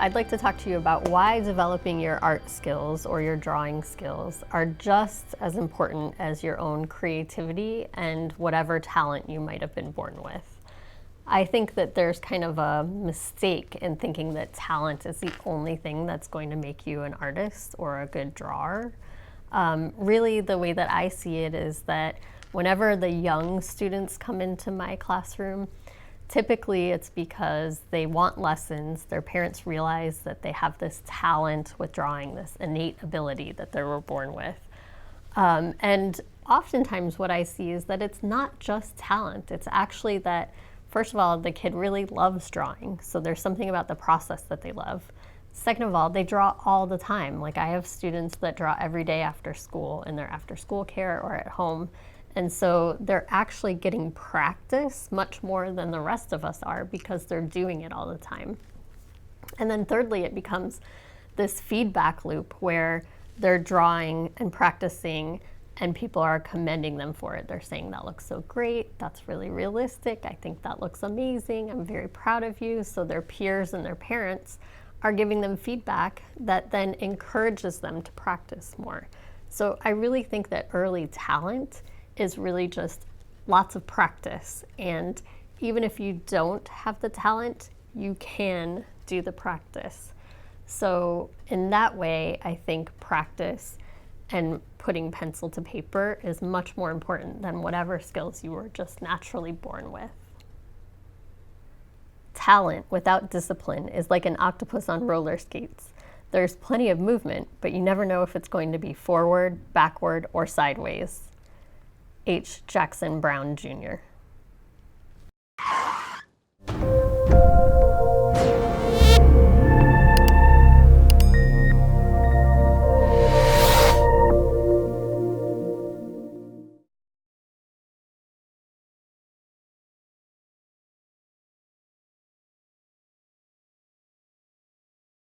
I'd like to talk to you about why developing your art skills or your drawing skills are just as important as your own creativity and whatever talent you might have been born with. I think that there's kind of a mistake in thinking that talent is the only thing that's going to make you an artist or a good drawer. Really, the way that I see it is that whenever the young students come into my classroom, typically it's because they want lessons. Their parents realize that they have this talent with drawing, this innate ability that they were born with. And oftentimes what I see is that it's not just talent. It's actually that, first of all, the kid really loves drawing. So there's something about the process that they love. Second of all, they draw all the time. Like I have students that draw every day after school in their after school care or at home. And so they're actually getting practice much more than the rest of us are because they're doing it all the time. And then thirdly, it becomes this feedback loop where they're drawing and practicing and people are commending them for it. They're saying, that looks so great, that's really realistic, I think that looks amazing, I'm very proud of you. So their peers and their parents are giving them feedback that then encourages them to practice more. So I really think that early talent is really just lots of practice. And even if you don't have the talent, you can do the practice. So in that way, I think practice and putting pencil to paper is much more important than whatever skills you were just naturally born with. Talent without discipline is like an octopus on roller skates. There's plenty of movement, but you never know if it's going to be forward, backward, or sideways. H. Jackson Brown, Jr.